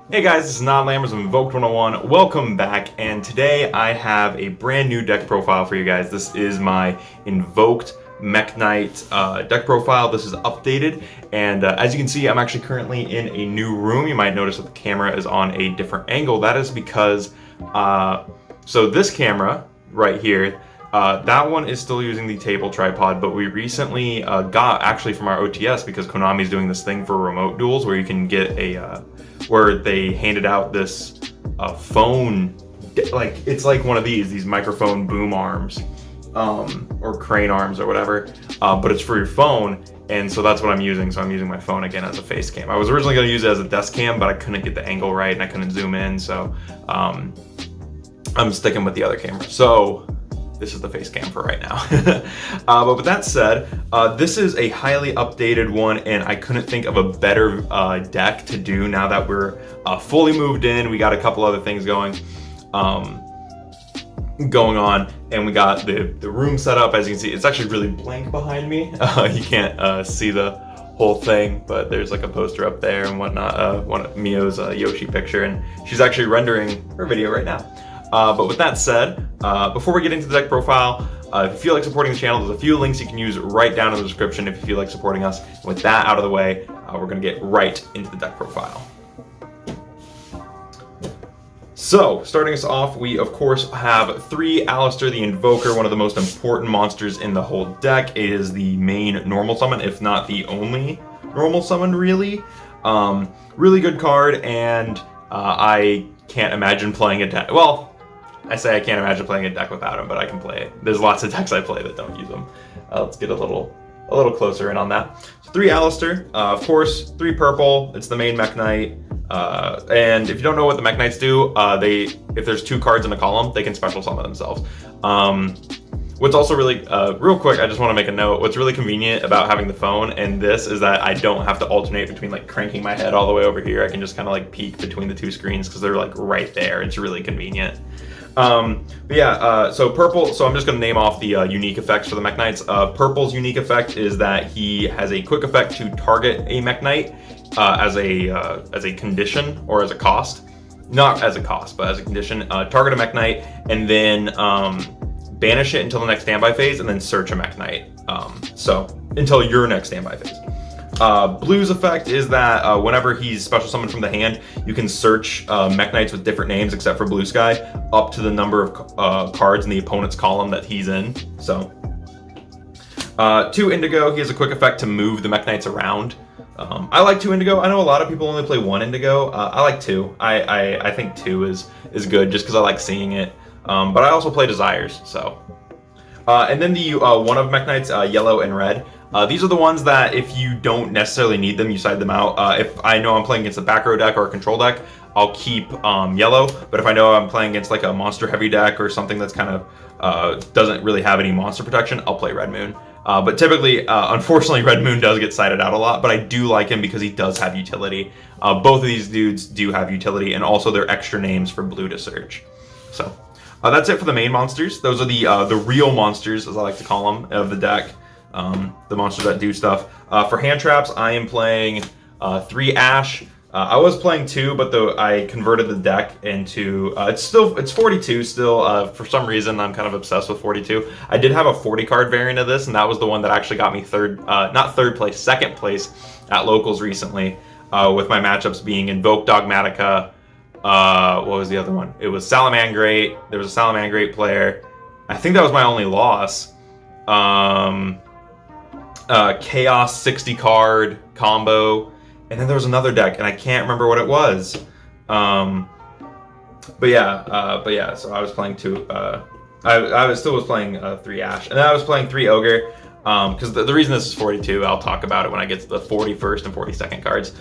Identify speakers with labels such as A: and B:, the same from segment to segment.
A: Hey guys, this is Lammers of Invoked 101. Welcome back, and today I have a brand new deck profile for you guys. This is my Invoked Mekk-Knight deck profile. This is updated, and as you can see, I'm actually currently in a new room. You might notice that the camera is on a different angle. That is because, so this camera right here, that one is still using the table tripod, but we recently got, actually from our OTS, because Konami's doing this thing for remote duels where you can get a, where they handed out this phone, like, it's like one of these microphone boom arms, or crane arms or whatever, but it's for your phone, and so that's what I'm using. So I'm using my phone again as a face cam. I was originally going to use it as a desk cam, but I couldn't get the angle right and I couldn't zoom in, so I'm sticking with the other camera. So this is the face cam for right now. But with that said, this is a highly updated one, and I couldn't think of a better deck to do now that we're fully moved in. We got a couple other things going on, and we got the room set up. As you can see, it's actually really blank behind me. You can't see the whole thing, but there's like a poster up there and whatnot, one of Mio's Yoshi picture, and she's actually rendering her video right now. But with that said, before we get into the deck profile, if you feel like supporting the channel, there's a few links you can use right down in the description if you feel like supporting us. And with that out of the way, we're going to get right into the deck profile. So, starting us off, we of course have 3 Alistair the Invoker, one of the most important monsters in the whole deck. It is the main normal summon, if not the only normal summon, really. Really good card, and I can't imagine playing a deck. Well, I say I can't imagine playing a deck without him, but I can play it. There's lots of decks I play that don't use him. Let's get a little closer in on that. So 3 Alistair, of course, 3 purple. It's the main Mekk-Knight. And if you don't know what the Mekk-Knights do, if there's 2 cards in a column, they can special summon themselves. What's also really, real quick, I just want to make a note. What's really convenient about having the phone and this is that I don't have to alternate between like cranking my head all the way over here. I can just kind of like peek between the 2 screens because they're like right there. It's really convenient. But yeah, so purple, so I'm just going to name off the unique effects for the Mekk-Knights. Purple's unique effect is that he has a quick effect to target a Mekk-Knight as a condition or as a cost. Not as a cost, but as a condition. Target a Mekk-Knight and then banish it until the next standby phase and then search a Mekk-Knight. So until your next standby phase. Blue's effect is that whenever he's special summoned from the hand, you can search Mekk-Knights with different names except for Blue Sky up to the number of cards in the opponent's column that he's in. So 2 Indigo, he has a quick effect to move the Mekk-Knights around. I like 2 Indigo. I know a lot of people only play 1 Indigo. I like 2. I think 2 is good just because I like seeing it. But I also play Desires, so. And then the one of Mekk-Knights, yellow and red. These are the ones that if you don't necessarily need them, you side them out. If I know I'm playing against a back row deck or a control deck, I'll keep yellow. But if I know I'm playing against like a monster heavy deck or something that's kind of doesn't really have any monster protection, I'll play Red Moon. But typically, unfortunately, Red Moon does get sided out a lot, but I do like him because he does have utility. Both of these dudes do have utility, and also they're extra names for blue to search. So that's it for the main monsters. Those are the real monsters, as I like to call them, of the deck. The monsters that do stuff. For hand traps, I am playing 3 Ash. I was playing 2, but I converted the deck into it's 42 still. For some reason, I'm kind of obsessed with 42. I did have a 40 card variant of this, and that was the one that actually got me second place at locals recently. With my matchups being Invoked Dogmatica. What was the other one? It was Salamangreat. There was a Salamangreat player. I think that was my only loss. Chaos 60 card combo, and then there was another deck, and I can't remember what it was. But yeah. So I was playing 2. I still was playing 3 Ash, and then I was playing 3 Ogre. Because the reason this is 42, I'll talk about it when I get to the 41st and 42nd cards.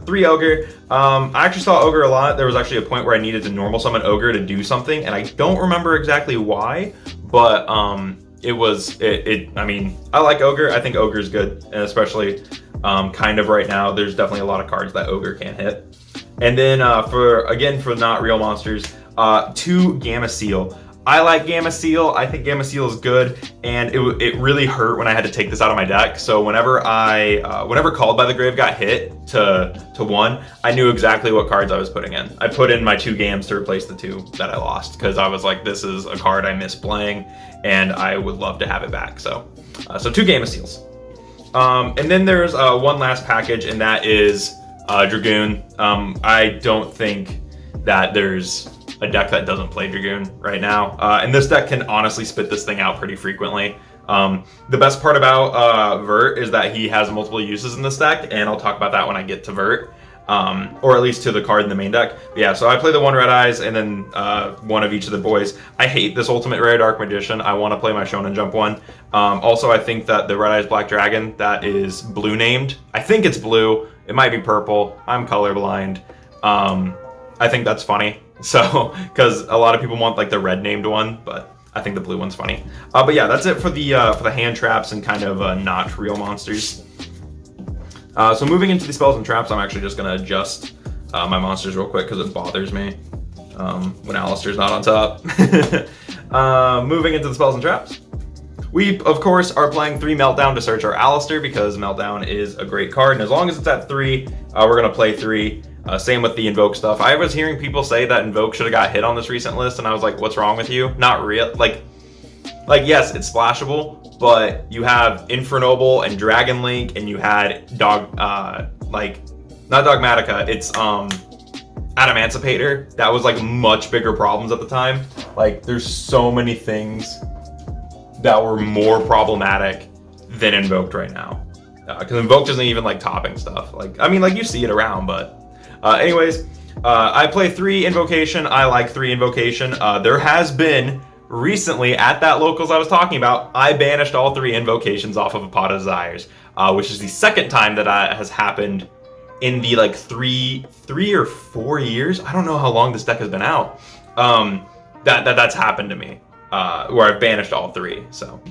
A: 3 Ogre. I actually saw Ogre a lot. There was actually a point where I needed to normal summon Ogre to do something, and I don't remember exactly why, but I mean, I like Ogre. I think Ogre is good, and especially kind of right now. There's definitely a lot of cards that Ogre can't hit. And then for not real monsters, 2 Gamma Seal. I like Gamma Seal. I think Gamma Seal is good, and it really hurt when I had to take this out of my deck. So whenever Called by the Grave got hit to 1, I knew exactly what cards I was putting in. I put in my 2 Gams to replace the 2 that I lost, because I was like, this is a card I miss playing, and I would love to have it back. So 2 Gamma Seals. And then there's one last package, and that is Dragoon. I don't think that there's a deck that doesn't play Dragoon right now. And this deck can honestly spit this thing out pretty frequently. The best part about Vert is that he has multiple uses in this deck, and I'll talk about that when I get to Vert. Or at least to the card in the main deck. But yeah, so I play the 1 Red Eyes and then 1 of each of the boys. I hate this Ultimate Rare Dark Magician. I want to play my Shonen Jump one. Also, I think that the Red Eyes Black Dragon, that is blue named. I think it's blue. It might be purple. I'm colorblind. I think that's funny. So, because a lot of people want like the red named one, but I think the blue one's funny. But yeah, that's it for the hand traps and kind of not real monsters. So moving into the spells and traps, I'm actually just gonna adjust my monsters real quick because it bothers me when Alistair's not on top. Moving into the spells and traps. We, of course, are playing 3 Meltdown to search our Alistair because Meltdown is a great card, and as long as it's at 3, we're gonna play 3. Same with the Invoke stuff. I was hearing people say that Invoke should have got hit on this recent list, and I was like, what's wrong with you? Not real. Like yes, it's splashable, but you have Infernoble and Dragon Link, and you had not Dogmatica, it's Adamancipator. That was like much bigger problems at the time. Like, there's so many things that were more problematic than Invoked right now. Because Invoked isn't even like topping stuff. Like, I mean, like you see it around, but anyways, I play 3 Invocation. I like 3 Invocation. There has been recently at that locals I was talking about, I banished all 3 Invocations off of a Pot of Desires, which is the second time that has happened in the like 3 or 4 years. I don't know how long this deck has been out. That's happened to me, where I've banished all 3. So,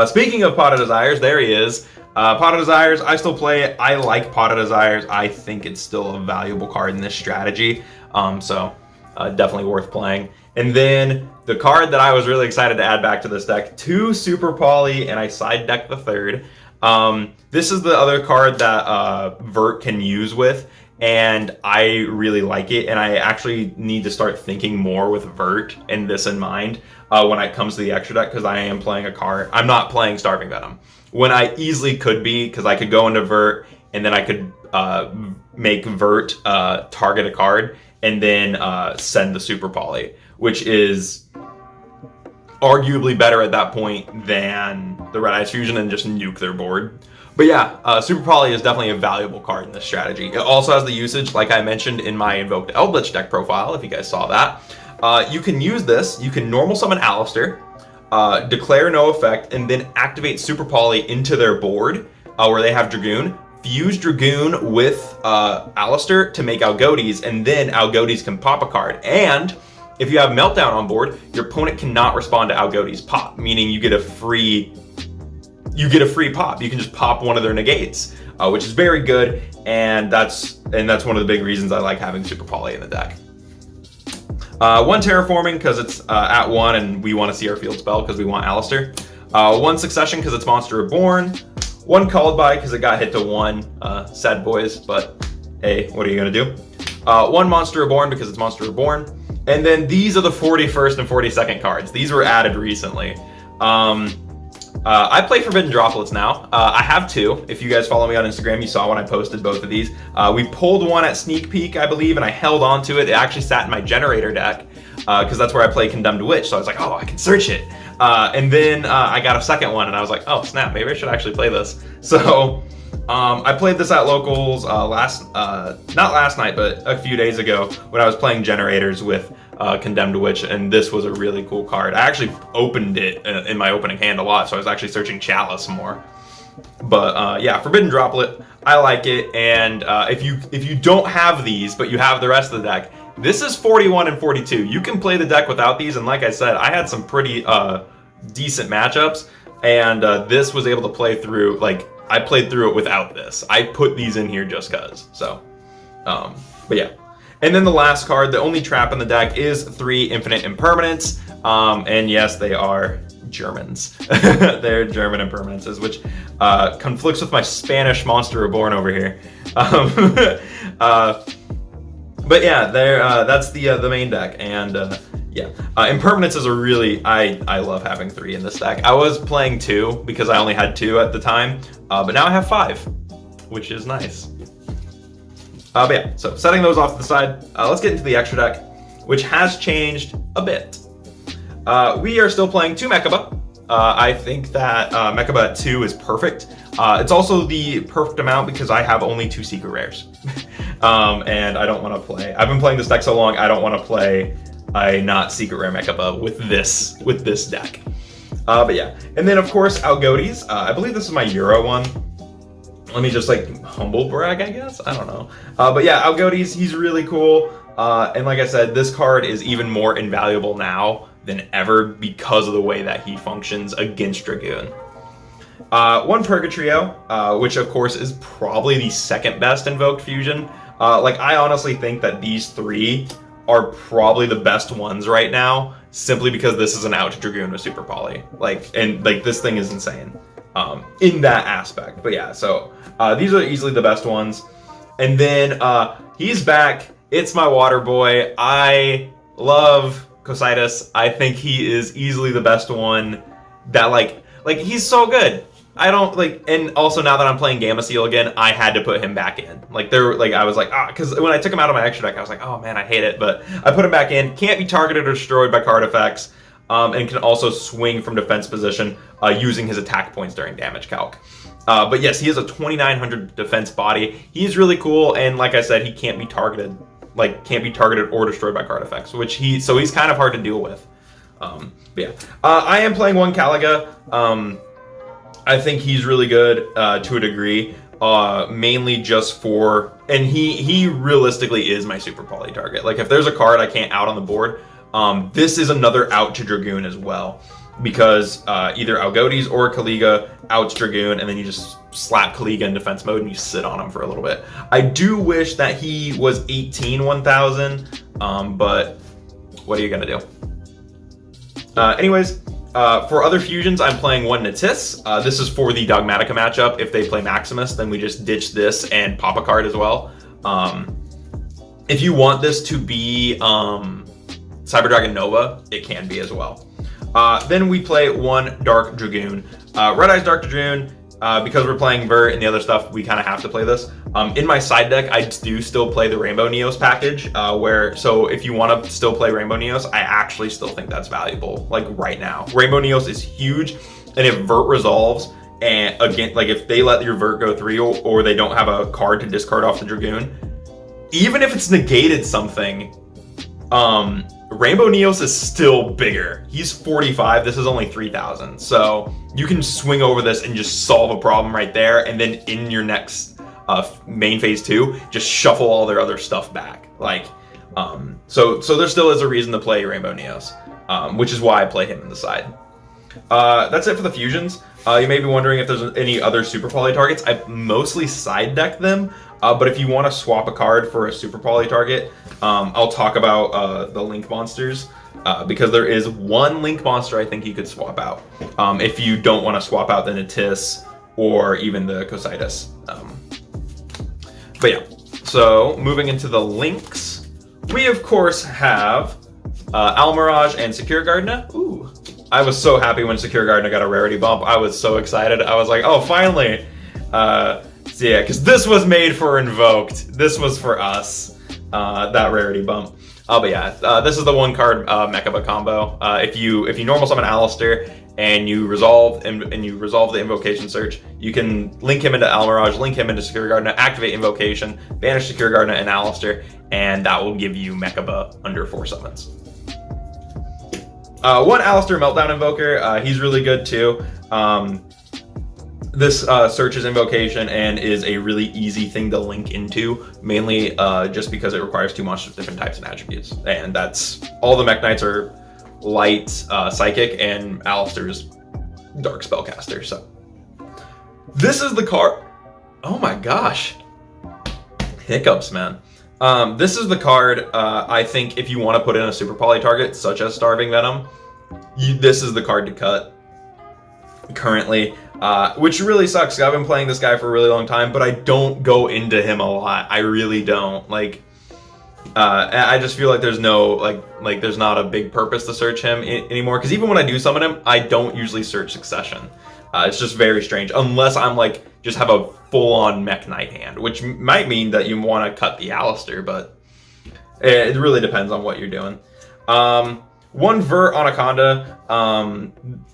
A: speaking of Pot of Desires, there he is. Pot of Desires, I still play it. I like Pot of Desires. I think it's still a valuable card in this strategy. So definitely worth playing. And then the card that I was really excited to add back to this deck, 2 Super Poly, and I side deck the 3rd. This is the other card that Vert can use with, and I really like it, and I actually need to start thinking more with Vert and this in mind when it comes to the extra deck, because I am playing a card. I'm not playing Starving Venom, when I easily could be, because I could go into Vert, and then I could make Vert target a card, and then send the Super Poly, which is arguably better at that point than the Red Eyes Fusion and just nuke their board. But yeah, Super Poly is definitely a valuable card in this strategy. It also has the usage, like I mentioned in my Invoked Eldritch deck profile, if you guys saw that. You can use this, you can normal summon Alistair, declare no effect, and then activate Super Poly into their board, where they have Dragoon. Fuse Dragoon with Alistair to make Algodes, and then Algodes can pop a card. And if you have Meltdown on board, your opponent cannot respond to Algodes pop, meaning you get a free pop. You can just pop one of their negates, which is very good, and that's one of the big reasons I like having Super Poly in the deck. 1 Terraforming because it's at 1 and we want to see our field spell because we want Alistair. 1 Succession because it's Monster Reborn. 1 Called By because it got hit to 1. Sad boys, but hey, what are you gonna do? 1 Monster Reborn because it's Monster Reborn. And then these are the 41st and 42nd cards. These were added recently. I play Forbidden Droplets now. I have 2. If you guys follow me on Instagram, you saw when I posted both of these. We pulled 1 at Sneak Peek, I believe, and I held on to it. It actually sat in my Generator deck because that's where I play Condemned Witch. So I was like, oh, I can search it. And then I got a second one, and I was like, oh, snap, maybe I should actually play this. So I played this at locals not last night, but a few days ago when I was playing Generators with Condemned Witch, and this was a really cool card. I actually opened it in my opening hand a lot, so I was actually searching Chalice more. But yeah, Forbidden Droplet, I like it, and if you don't have these, but you have the rest of the deck, this is 41 and 42. You can play the deck without these, and like I said, I had some pretty decent matchups, and this was able to play through, like, I played through it without this. I put these in here just cause. So, but yeah. And then the last card, the only trap in the deck, is 3 Infinite Impermanents. And yes, they are Germans. They're German impermanences, which conflicts with my Spanish Monster Reborn over here. But yeah, that's the main deck, and yeah, impermanences are really, I love having 3 in this deck. I was playing 2 because I only had 2 at the time, but now I have 5, which is nice. But yeah, so setting those off to the side, let's get into the extra deck, which has changed a bit. We are still playing 2 Mekaba. I think that Mekaba at 2 is perfect. It's also the perfect amount because I have only 2 secret rares. And I don't want to play. I've been playing this deck so long, I don't want to play a not secret rare Mekaba with this deck. But yeah, and then of course Algodes. I believe this is my Euro one. Let me just like humble brag, I guess. I don't know. But yeah, Algodes, he's really cool. And like I said, this card is even more invaluable now than ever because of the way that he functions against Dragoon. 1 Purgatrio, which of course is probably the second best Invoked Fusion. Like I honestly think that these 3 are probably the best ones right now, simply because this is an out to Dragoon with Super Poly. And this thing is insane in that aspect. But yeah, so these are easily the best ones. And then he's back. It's my water boy. I love Cositus. I think he is easily the best one that like he's so good. I don't and also now that I'm playing Gamma Seal again, I had to put him back in. I was like, because when I took him out of my extra deck, I was like, oh man, I hate it. But I put him back in. Can't be targeted or destroyed by card effects, and can also swing from defense position using his attack points during damage calc. But yes, he has a 2900 defense body. He's really cool, and like I said, he can't be targeted. Can't be targeted or destroyed by card effects, so he's kind of hard to deal with. But yeah, I am playing 1 Caliga. I think he's really good to a degree, mainly just for, and he realistically is my Super Poly target. Like if there's a card I can't out on the board, this is another out to Dragoon as well, because either Algodes or Caliga outs Dragoon, and then you just slap Caliga in defense mode and you sit on him for a little bit. I do wish that he was 18 1000, but what are you gonna do? Anyways, for other fusions, I'm playing 1 Natis. This is for the Dogmatica matchup. If they play Maximus, then we just ditch this and pop a card as well. If you want this to be Cyber Dragon Nova, it can be as well. Then we play 1 Dark Dragoon. Red Eyes Dark Dragoon, because we're playing Vert and the other stuff, we kind of have to play this. In my side deck, I do still play the Rainbow Neos package, so if you want to still play Rainbow Neos, I actually still think that's valuable, right now. Rainbow Neos is huge, and if Vert resolves, and again, if they let your Vert go 3 or they don't have a card to discard off the Dragoon, even if it's negated something, Rainbow Neos is still bigger. He's 45, this is only 3000. So you can swing over this and just solve a problem right there, and then in your next main phase 2, just shuffle all their other stuff back. So there still is a reason to play Rainbow Neos, which is why I play him in the side. That's it for the fusions. You may be wondering if there's any other Super Poly targets. I mostly side deck them, but if you want to swap a card for a Super Poly target, I'll talk about the Link monsters, because there is 1 Link monster I think you could swap out, if you don't want to swap out the Natis or even the Cositus. But yeah, so moving into the Links, we of course have Almirage and Secure Gardener. Ooh. I was so happy when Secure Gardener got a rarity bump. I was so excited. I was like, oh, finally. So yeah, because this was made for Invoked. This was for us, that rarity bump. But yeah, this is the 1 card Mekaba combo. If you normal summon Alistair and you resolve the invocation search, you can link him into Almirage, link him into Secure Gardener, activate invocation, banish Secure Gardener and Alistair, and that will give you Mekaba under 4 summons. 1 Alistair Meltdown Invoker, he's really good too. This searches invocation and is a really easy thing to link into, mainly just because it requires 2 monsters of different types and attributes. And that's all the Mekk-Knights are light psychic, and Alistair's dark spellcaster. So This is the card. Oh my gosh. Hiccups, man. This is the card, I think if you want to put in a super poly target, such as Starving Venom, this is the card to cut currently, which really sucks. I've been playing this guy for a really long time, but I don't go into him a lot. I really don't. Like, I just feel like there's no, like there's not a big purpose to search him anymore, because even when I do summon him, I don't usually search Succession. It's just very strange, unless I'm like, just have a full-on Mekk-Knight hand, which might mean that you want to cut the Alistair, but it really depends on what you're doing. One Vert Anaconda,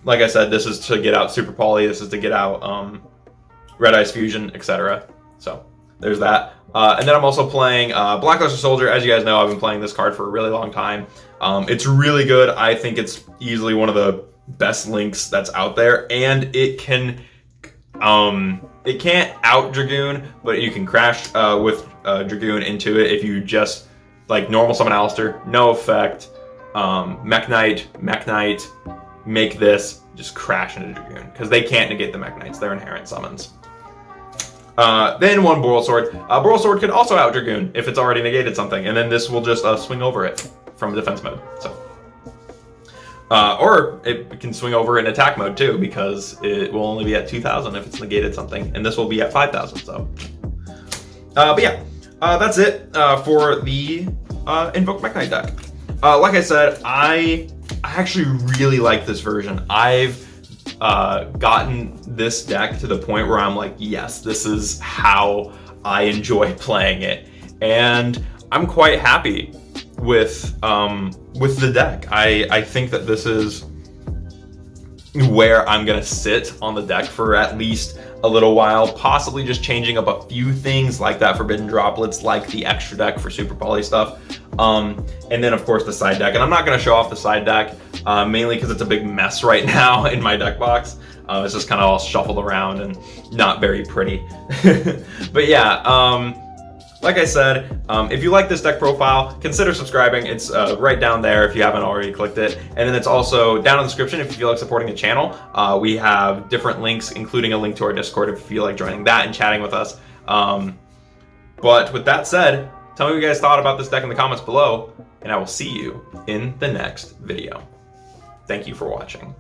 A: like I said, this is to get out Super Poly, this is to get out Red Eyes Fusion, etc. So there's that. And then I'm also playing Blackluster Soldier. As you guys know, I've been playing this card for a really long time. It's really good. I think it's easily one of the best links that's out there, and it can it can't out Dragoon, but you can crash with Dragoon into it if you just like normal summon Alistair, no effect, Mekk-Knight, make this, just crash into Dragoon, because they can't negate the Mekk-Knights, they're inherent summons. Then one Boral Sword. Boral Sword could also out Dragoon if it's already negated something, and then this will just swing over it from defense mode. So, or it can swing over in attack mode too, because it will only be at 2,000 if it's negated something, and this will be at 5,000. So, but yeah, that's it for the Invoked Mekk-Knight deck. Like I said, I actually really like this version. I've gotten this deck to the point where I'm like, yes, this is how I enjoy playing it, and I'm quite happy with the deck. I think that this is where I'm gonna sit on the deck for at least a little while, possibly just changing up a few things like that Forbidden Droplets, like the extra deck for Super Poly stuff, and then of course the side deck. And I'm not gonna show off the side deck, mainly because it's a big mess right now in my deck box. It's just kind of all shuffled around and not very pretty. But yeah, like I said, if you like this deck profile, consider subscribing. It's right down there if you haven't already clicked it. And then it's also down in the description if you feel like supporting the channel. We have different links, including a link to our Discord if you feel like joining that and chatting with us. But with that said, tell me what you guys thought about this deck in the comments below, and I will see you in the next video. Thank you for watching.